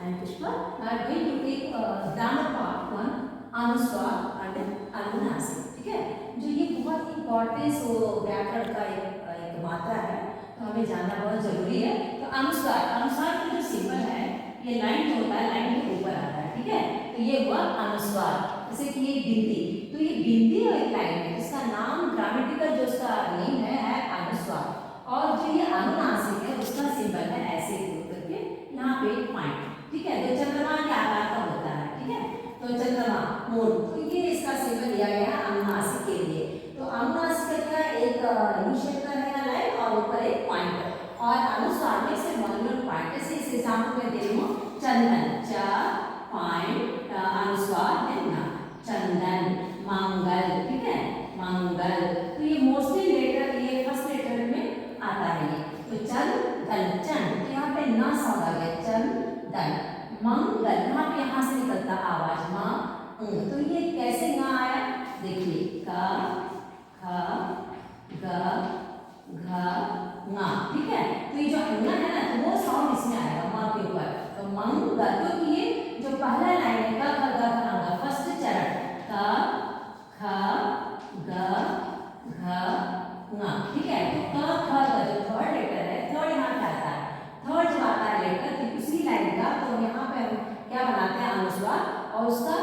I am Pushpa. I am going to take grammar part 1 अनुस्वार and अनुनासिक. ठीक है, जो ये बहुत इंपॉर्टेंट व्याकरण का एक मात्रा है, तो हमें जानना बहुत जरूरी है. तो अनुस्वार अनुस्वार का जो सिंबल है, ये लाइन जो होता है लाइन के ऊपर आता है. ठीक है, तो ये हुआ अनुस्वार. जैसे कि ये बिंदी, तो ये बिंदी और एक लाइन है जिसका नाम ग्रामेटिकल जो उसका नेम है अनुस्वार. और जो ये अनुनासिक है उसका सिंबल है ऐसे करके यहाँ पे पॉइंट. ठीक है, जो चंद्रमा के आकार का होता है. ठीक है, तो चंद्रमा मून, तो ये इसका सिंबल दिया गया है अनुनासिक के लिए. तो अनुनासिक का एक यू शेप का रहेगा लाइन और ऊपर एक पॉइंट. और अनुस्वार में से मॉड्यूलर पॉइंट से इस एग्जांपल में दे रही हूँ चंदन, च पॉइंट अनुस्वार है ना, चंदन, मंगल. ठीक है, मंगल. तो ये मोस्टली लेटर ये फर्स्ट लेटर में आता है. ये तो चंदन, चंद, तो यहाँ पे न साउंड आ गया, चंदन. मंगल, यहाँ पे यहाँ से निकलता आवाज म. तो ये कैसे गा आया देखिए, क ख ग घ ङ. ठीक है, तो ये जो अंग है ना, तो वो साउंड इसमें आएगा म के ऊपर. तो मंगल, तो ये जो पहला लाइन है क ख ग घ ङ, फर्स्ट चरण क ख ग घ ङ. ठीक है, तो क ख ग जो थर्ड लेटर है, थर्ड यहाँ पे आता है. थर्ड जब आता है लेटर तो उसी लाइन का, तो यहाँ पे हम क्या बनाते हैं अनुस्वार, और उसका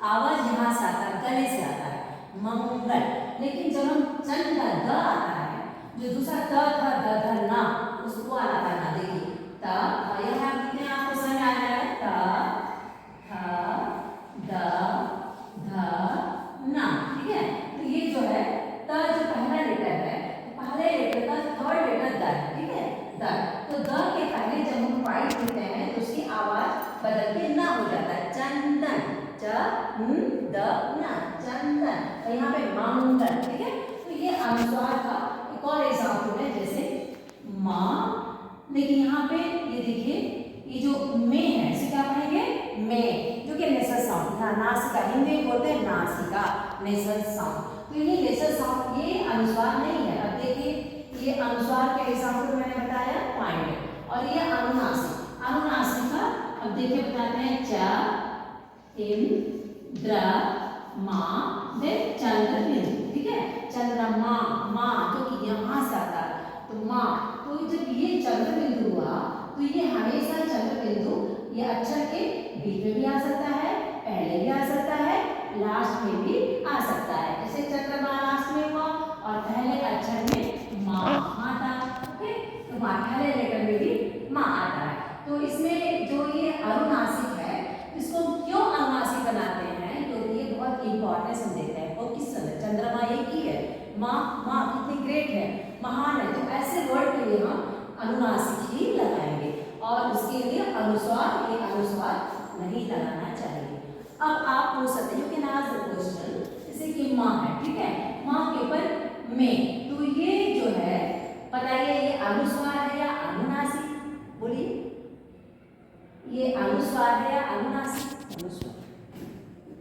आवाज यहाँ से आता है, गले से आता है मंगल. लेकिन जब हम चंद का द आता है, जो दूसरा त थ द ध न, उसको आता है ना. देखिए त यहाँ कितने आपको समझ आ रहा है, त थ द ध न. ठीक है, तो ये जो है त जो पहला लेटर है, तो पहले लेटर का थर्ड लेटर द. ठीक है, द. तो द के पहले जब हम पॉइंट देते हैं तो उसकी आवाज बदल के न हो जाता है, चंदन, च द न, चंदन. तो यहाँ पे मंगल. ठीक है, तो ये अनुस्वार का एक और एग्जाम्पल है, जैसे माँ. लेकिन यहाँ पे ये देखिए, ये जो में है इसे क्या पढ़ेंगे, में, जो कि नेसल साउंड, नासिका, हिंदी में बोलते हैं नासिका, नेसल साउंड. तो ये नेसल साउंड ये अनुस्वार नहीं है. अब देखिए, ये अनुस्वार के एग्जाम्पल मैंने बताया पॉइंट, और ये अनुनासिक. अनुनासिक का अब देखिए बताते हैं, च इंद्र मा दे चंद्र बिंदु. ठीक है, चंद्रमा, माँ जो कि यहाँ से आता है, तो माँ. तो जब ये चंद्र बिंदु हुआ, तो ये हमेशा चंद्र बिंदु ये अक्षर के बीच में भी आ सकता है, पहले भी आ सकता है, लास्ट में भी आ सकता है. जैसे चंद्रमा लास्ट में हुआ और पहले अक्षर में माँ आता. ओके, तो माँ पहले लेटर में भी माँ आता है. तो इसमें जो ये अनुनासिक है, इसको क्यों अनुनासिक बनाते हैं, तो ये बहुत इंपॉर्टेंस हम देते हैं. और किस समय चंद्रमा एक ही है, माँ माँ कितनी ग्रेट है, महान है. तो ऐसे वर्ड के लिए हम अनुनासिक ही लगाएंगे, और उसके लिए अनुस्वार, ये अनुस्वार नहीं लगाना चाहिए. अब आप पूछ सकते हैं, कैन आस्क द क्वेश्चन, जैसे कि माँ है. ठीक है, माँ के ऊपर में, तो ये जो है बताइए, ये अनुस्वार है या अनुनासिक, बोलिए. ये अनुस्वार है या अनुनासिक, अनुस्वार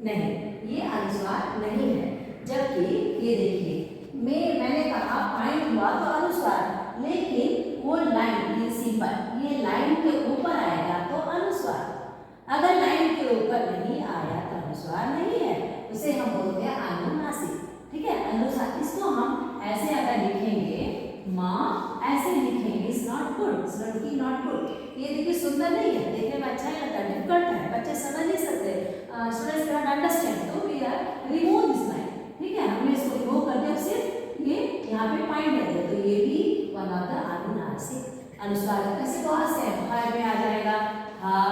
नहीं, ये अनुस्वार नहीं है. जबकि ये देखिए, मैंने कहा पॉइंट हुआ तो अनुस्वार, लेकिन वो लाइन, ये सिंबल, ये लाइन के ऊपर आएगा तो अनुस्वार. अगर लाइन के ऊपर नहीं आया तो अनुस्वार नहीं है, उसे हम बोलते हैं अनुनासिक. ठीक है, अनुनासिक. इसको हम ऐसे अगर लिखेंगे, माँ ऐसे लिखेंगे, it's not good, it's not looking not good. ये देखिए सुंदर नहीं है, देखने में अच्छा ही लगता है, डिफिकल्ट है, बच्चे समझ नहीं सकते, स्टूडेंट्स कैन अंडरस्टैंड. तो we are remove this line. ठीक है, हमने इसको रिमूव कर दिया, सिर्फ ये यहाँ पे पॉइंट है. तो ये भी वन ऑफ द अनुनासिक. अनुस्वार कैसे बहुत से है में आ जाएगा, हाँ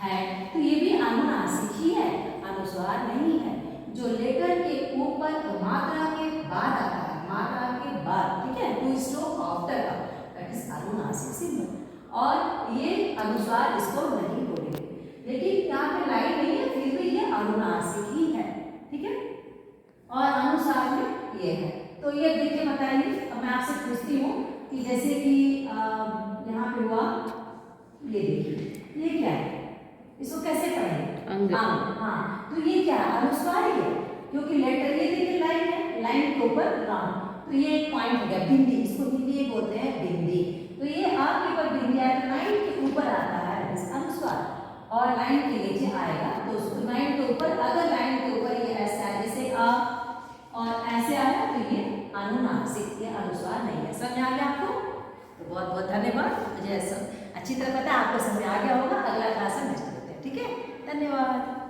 है, तो ये भी अनुनासिक ही है, अनुस्वार नहीं है. जो लेटर के ऊपर मात्रा के बाद आता है, मात्रा के बाद. ठीक है, टू स्ट्रोक आफ्टर का, दैट इज अनुनासिक सिंबल. और ये अनुस्वार इसको नहीं बोलेंगे, लेकिन यहाँ पे लाइन नहीं है, फिर भी ये अनुनासिक ही है. ठीक है, और अनुस्वार में ये है. तो ये देखिए बताइए, अब मैं आपसे पूछती हूँ कि जैसे कि यहाँ पे हुआ, ये देखिए, ये क्या है, इसको कैसे पढ़ेंगे, अंग. हाँ, तो ये क्या अनुस्वार ही है, क्योंकि लेटर ये देखिए लाइन है, लाइन के ऊपर राउंड. तो ये एक पॉइंट हो गया, बिंदी. इसको हिंदी बोलते हैं बिंदी. तो ये आपके ऊपर बिंदी आया तो लाइन के ऊपर आता है अनुस्वार. अनुनासिक, ये अनुस्वार नहीं है। समझ आ गया आपको? तो बहुत बहुत धन्यवाद। मुझे अच्छी तरह पता है आपको समझ आ गया होगा। अगला क्लास में मिलते हैं, ठीक है? धन्यवाद।